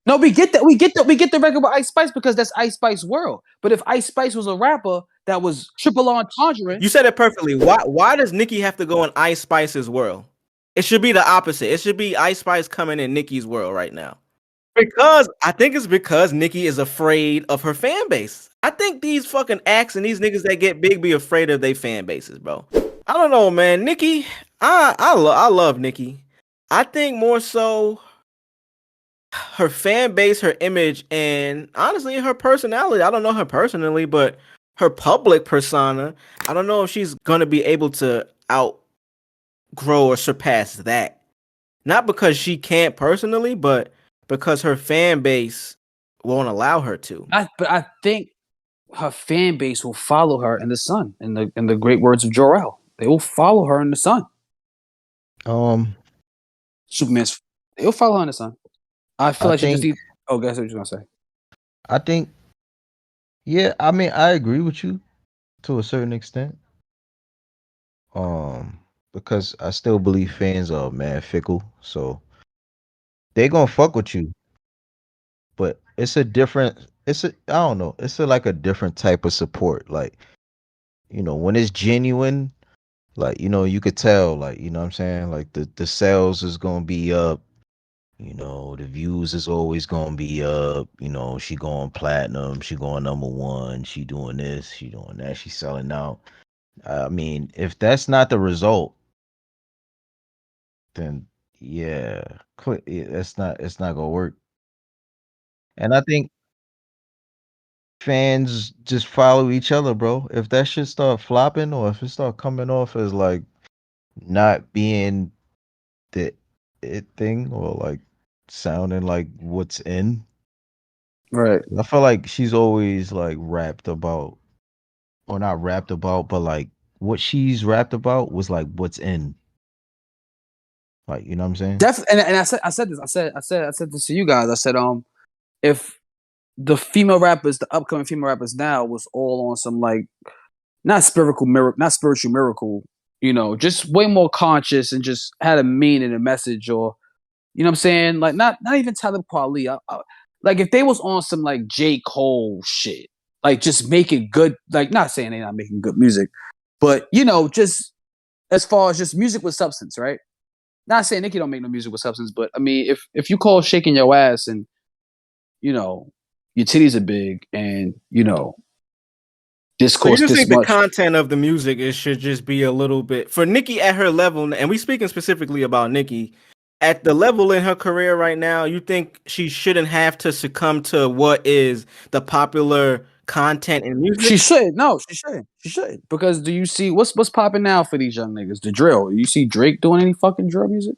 No, we get that. We get the record with Ice Spice because that's Ice Spice world. But if Ice Spice was a rapper that was triple entendre, You said it perfectly. Why does Nicki have to go in Ice Spice's world? It should be the opposite. It should be Ice Spice coming in Nicki's world right now. Because I think it's because Nicki is afraid of her fan base. I think these fucking acts and these niggas that get big be afraid of their fan bases, bro. I don't know, man. Nicki, I love Nicki. I think more so her fan base, her image, and honestly her personality. I don't know her personally, but her public persona, I don't know if she's gonna be able to outgrow or surpass that. Not because she can't personally, but because her fan base won't allow her to. but I think her fan base will follow her in the sun. In the great words of Jor-El, they will follow her in the sun. Superman's. They'll follow her in the sun. I feel I like she just think needs. Oh, guess what you're gonna say. I think yeah, I mean I agree with you to a certain extent. Um because I still believe fans are man fickle, so they gonna fuck with you. But it's a I don't know, it's a like a different type of support. Like, when it's genuine, like, you could tell, like, you know what I'm saying? Like the sales is gonna be up. The views is always gonna be up. She going platinum, she going number one, she doing this, she doing that, she selling out. I mean, if that's not the result, then yeah, it's not gonna work. And I think fans just follow each other, bro. If that shit start flopping or if it start coming off as like not being the it thing or like sounding like what's in, Right. I feel like she's always like rapped about, or not rapped about, but like what she's rapped about was like what's in. Like, you know what I'm saying? And I said this. I said this to you guys. I said, if the female rappers, the upcoming female rappers now was all on some like not spiritual miracle, just way more conscious and just had a meaning, a message, or you know what I'm saying, like not even Talib Kweli. Like if they was on some like J. Cole shit, like just making good, like not saying they're not making good music, but just as far as just music with substance, right? Not saying Nicki don't make no music with substance, but I mean, if you call shaking your ass and you know your titties are big and this So you costs just this think the much, content of the music it should just be a little bit for Nicki at her level, and we speaking specifically about Nicki at the level in her career right now. You think she shouldn't have to succumb to what is the popular content in music? she should. No, she shouldn't. She shouldn't. Because do you see what's popping now for these young niggas? The drill. You see Drake doing any fucking drill music?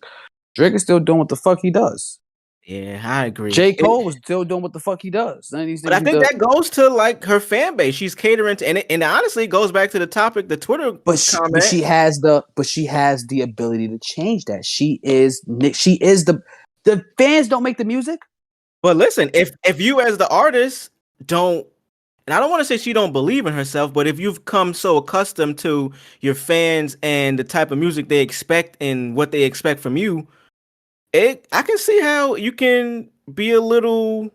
Drake is still doing what the fuck he does. Yeah, I agree. J. Cole was still doing what the fuck he does. None of these But I niggas think do. that goes to like her fan base. She's catering to, and honestly, it goes back to the topic, the Twitter But comment. she has the ability to change that. She is the fans don't make the music. But listen, if you as the artist don't, and I don't want to say she don't believe in herself, but if you've come so accustomed to your fans and the type of music they expect and what they expect from you, I can see how you can be a little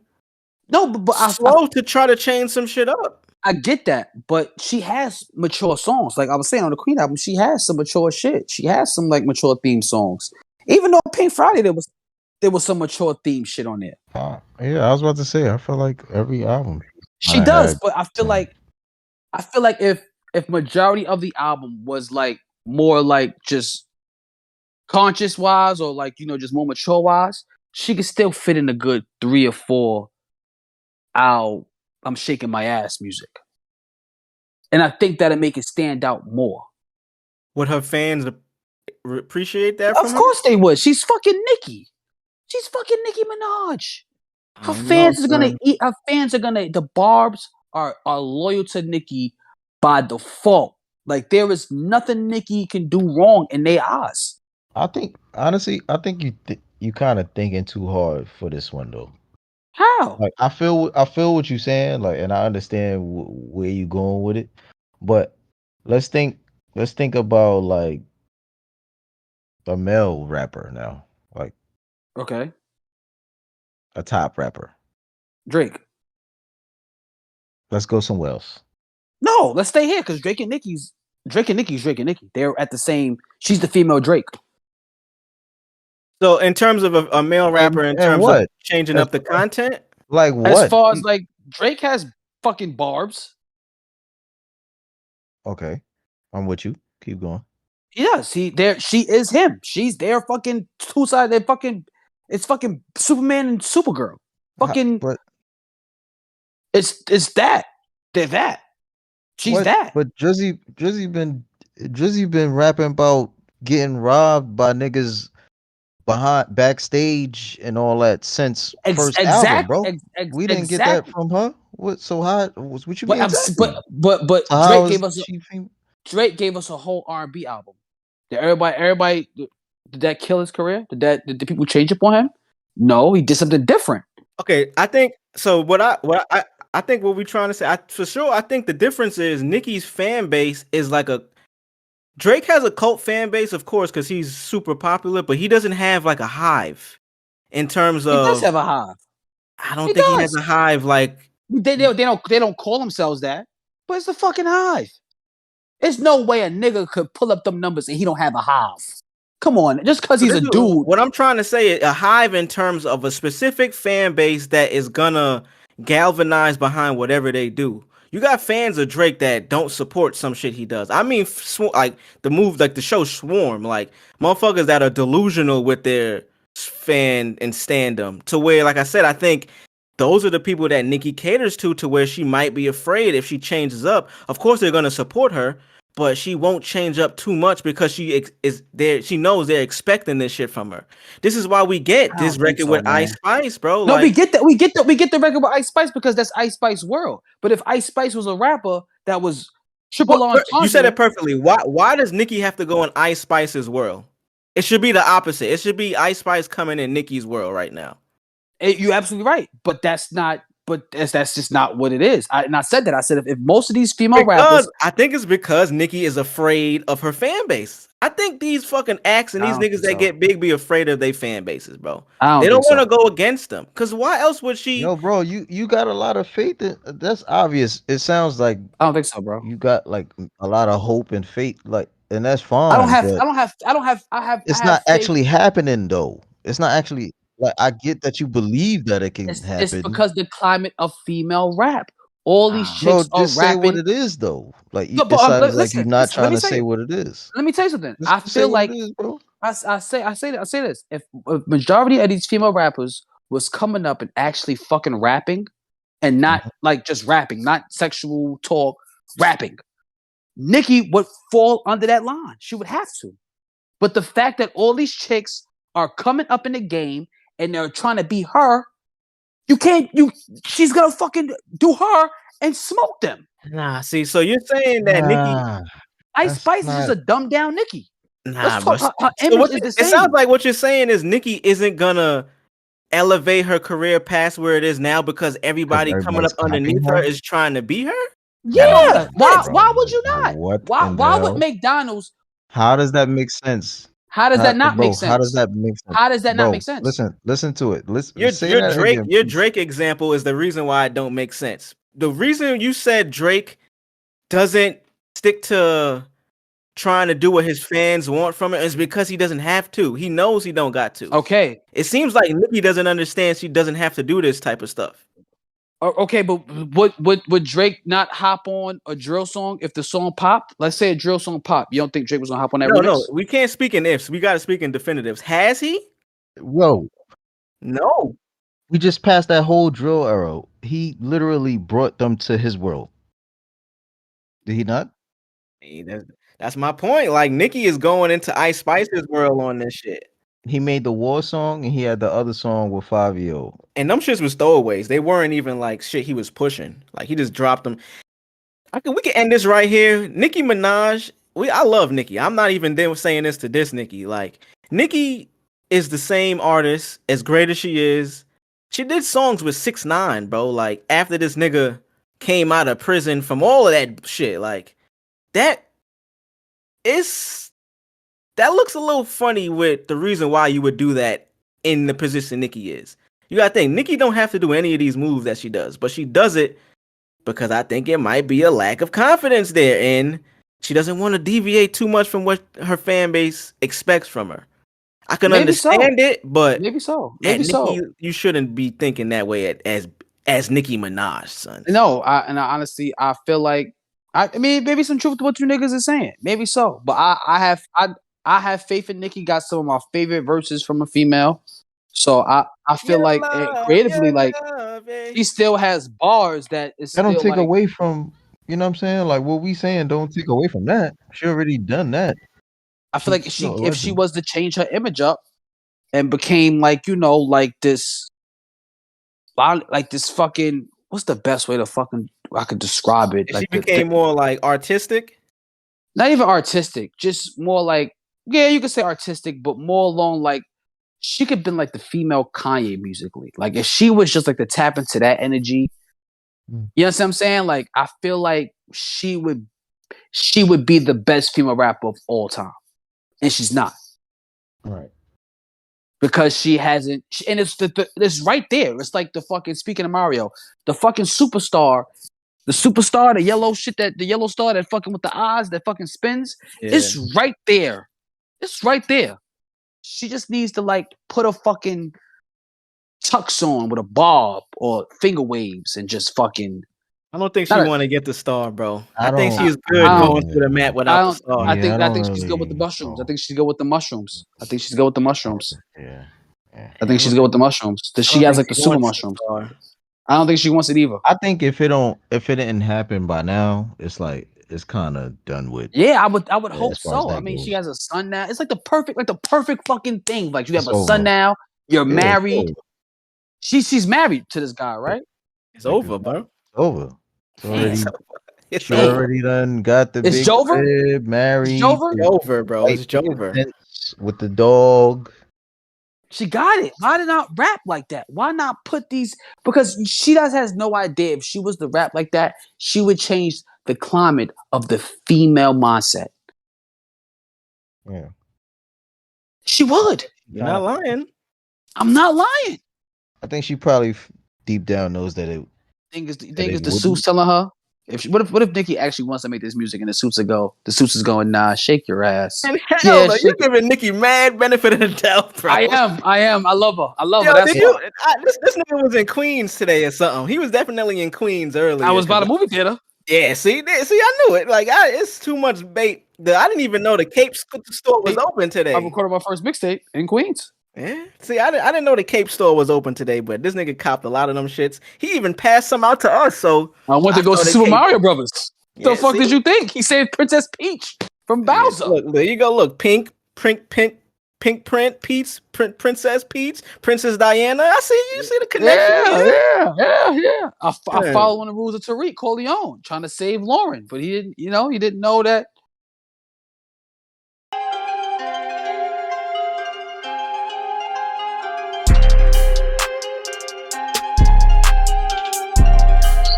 No, but slow to try to change some shit up. I get that, but she has mature songs. Like I was saying on the Queen album, she has some mature shit. She has some like mature theme songs. Even though Pink Friday, there was some mature theme shit on there. Yeah, I was about to say, I feel like every album She I does, had but I feel some. like if majority of the album was like more like just conscious wise or like just more mature wise, she could still fit in a good 3 or 4 out. I'm shaking my ass music, and I think that'd make it stand out more. Would her fans appreciate that Of from her? course they would. She's fucking Nicki. She's fucking Nicki Minaj. I don't know, son. Her fans are gonna. The Barbs are loyal to Nicki by default. Like there is nothing Nicki can do wrong in their eyes. I think honestly, I think you kind of thinking too hard for this one though. How? Like I feel what you're saying, like, and I understand where you going with it, but let's think let's think about like a male rapper now. Like, Okay. A top rapper. Drake. Let's go somewhere else. No, let's stay here because Drake and Nicki's Drake and Nicki. They're at the same. She's the female Drake. So in terms of a male rapper, in And terms of what? changing As, up the content, like As what? far as like Drake has fucking Barbs. Okay, I'm with you. Keep going. He does. She is him. She's their fucking two sides. They're fucking. It's fucking Superman and Supergirl. Fucking. But It's that. They're that. She's what? that. But Drizzy been rapping about getting robbed by niggas behind backstage and all that since first album, bro. We didn't get that Exactly. from her. What? So how? What you But mean exactly? but So how Drake is gave us she? Drake gave us a whole R&B album. Did everybody did that kill his career? Did the people change up on him? No, he did something different. okay, I think so. I think what we're trying to say, for sure, I think the difference is Nicki's fan base is like a Drake has a cult fan base, of course, because he's super popular, but he doesn't have like a hive in terms He does of. have a hive. I don't He think he has does. a hive like. They don't call themselves that, but it's a fucking hive. There's no way a nigga could pull up them numbers and he don't have a hive. Come on, just because he's a dude. What I'm trying to say is a hive in terms of a specific fan base that is gonna galvanize behind whatever they do. You got fans of Drake that don't support some shit he does. I mean, like the show Swarm, like motherfuckers that are delusional with their fan and standum to where, like I said, I think those are the people that Nicki caters to where she might be afraid if she changes up. Of course, they're gonna support her, but she won't change up too much because is there. She knows they're expecting this shit from her. This is why we get this record with Ice Spice, bro. No, like, we get that. We get the record with Ice Spice because that's Ice Spice world. But if Ice Spice was a rapper that was triple you said it entendre, perfectly. Why does Nicki have to go in Ice Spice's world? It should be the opposite. It should be Ice Spice coming in Nicki's world right now. you're absolutely right. But that's not. But that's just not what it is. I said that. I said if most of these female rappers, I think it's because Nicki is afraid of her fan base. I think these fucking acts and these niggas that get big be afraid of their fan bases, bro. They don't want to go against them. Cause why else would she? Yo, bro, you got a lot of faith. That's obvious. It sounds like I don't think so, bro. you got like a lot of hope and faith, like, and that's fine. I don't have. But it's not faith. actually happening though. It's not actually like I get that you believe that it can happen. It's because the climate of female rap. All these chicks Bro, just are rapping. say what it is though. Like No, it sounds like you're not trying to say say what it is. Let me tell you something. Just I say feel what like it is, bro. I say this. If a majority of these female rappers was coming up and actually fucking rapping and not like just rapping, not sexual talk, rapping, Nicki would fall under that line. She would have to. But the fact that all these chicks are coming up in the game and they're trying to be her, she's gonna fucking do her and smoke them. Nah, see, so you're saying that Nicki Ice Spice is just a dumbed down Nicki. Nah, bro. Her image is the same. It sounds like what you're saying is Nicki isn't gonna elevate her career past where it is now because everybody coming up underneath her is trying to be her. Yeah. Why would you not? Why would McDonald's? How does that make sense? How does that not make sense? How does that make sense? How does that not make sense? Listen to it. Your Drake example is the reason why it don't make sense. The reason you said Drake doesn't stick to trying to do what his fans want from it is because he doesn't have to. He knows he don't got to. Okay. It seems like Nicki doesn't understand she doesn't have to do this type of stuff. Okay, but would Drake not hop on a drill song if the song popped? Let's say a drill song popped. You don't think Drake was gonna hop on that remix? No, we can't speak in ifs. We got to speak in definitives. Has he? Whoa. No. We just passed that whole drill era. He literally brought them to his world. Did he not? That's my point. Like Nicki is going into Ice Spice's world on this shit. He made the war song and he had the other song with 5-year-old. And them shits was throwaways. They weren't even like shit he was pushing. Like he just dropped them. We can end this right here. Nicki Minaj. I love Nicki. I'm not even saying this to diss Nicki. Like Nicki is the same artist, as great as she is. She did songs with 6ix9ine, bro. Like after this nigga came out of prison from all of that shit. Like that looks a little funny with the reason why you would do that in the position Nicki is. You gotta think, Nicki don't have to do any of these moves that she does, but she does it because I think it might be a lack of confidence there, and she doesn't want to deviate too much from what her fan base expects from her. I can Maybe so. understand it, but Maybe so. at Maybe so. Nicki, you shouldn't be thinking that way as Nicki Minaj, son. No, I honestly I feel like I mean maybe some truth to what you niggas are saying. Maybe so. But I have faith in Nicki. Got some of my favorite verses from a female. So I feel like creatively, like she still has bars that is That don't still take like away from, you know what I'm saying? Like what we saying don't take away from that. She already done that. I feel like She's she still a if she legend. was to change her image up and became like, you know, like this fucking what's the best way to fucking I could describe it? If Like she became more like artistic. not even artistic, just more like yeah, you could say artistic, but more along like she could have been like the female Kanye musically. Like if she was just like to tap into that energy, you know what I'm saying? Like I feel like she would be the best female rapper of all time, and she's not Right. because she hasn't. And it's right there. It's like the fucking speaking of Mario, the fucking superstar. The superstar, the yellow shit the yellow star that fucking with the eyes that fucking spins, it's right there. It's right there. She just needs to like put a fucking tux on with a bob or finger waves and just fucking. I don't think she want to get the star, bro. I think she's good going through the mat without the star. I think she's good with the mushrooms. I think she's good with the mushrooms. I think she's good with the mushrooms. Yeah. I think she's good with the mushrooms. She has like the super mushrooms. I don't think she wants it either. I think if it didn't happen by now, it's like it's kind of done with. Yeah, I would hope so. I mean, goes. she has a son now. It's like the perfect fucking thing. Like you have a son now. You're married. She's married to this guy, right? It's over, bro. It's over. She already done got the big crib, married. It's Jover? Jover, bro. It's Jover. With the dog. She got it. Why did not rap like that? Why not put these? Because she has no idea if she was to rap like that, she would change the climate of the female mindset. Yeah. She would. You're not lying. I'm not lying. I think she probably deep down knows that it. You think it's the suits telling her? What if Nicki actually wants to make this music and the suits is going, nah, shake your ass. And hell no, you're giving Nicki mad benefit of the doubt, bro. I am. I love her. That's this nigga was in Queens today or something. He was definitely in Queens earlier. I was by the movie theater. Yeah, see, I knew it. Like, it's too much bait. I didn't even know the Cape store was open today. I recorded my first mixtape in Queens. Yeah. See, I didn't know the Cape store was open today, but this nigga copped a lot of them shits. He even passed some out to us. So I went to go see Super Mario Brothers. The fuck did you think? He saved Princess Peach from Bowser. Look, there you go. Look, pink print, Peach, Princess Peach, Princess Diana. I see you. See the connection. Yeah. I following the rules of Tariq Corleone, trying to save Lauren, but he didn't. You know, he didn't know that.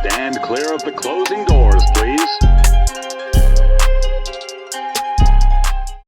Stand clear of the closing doors, please.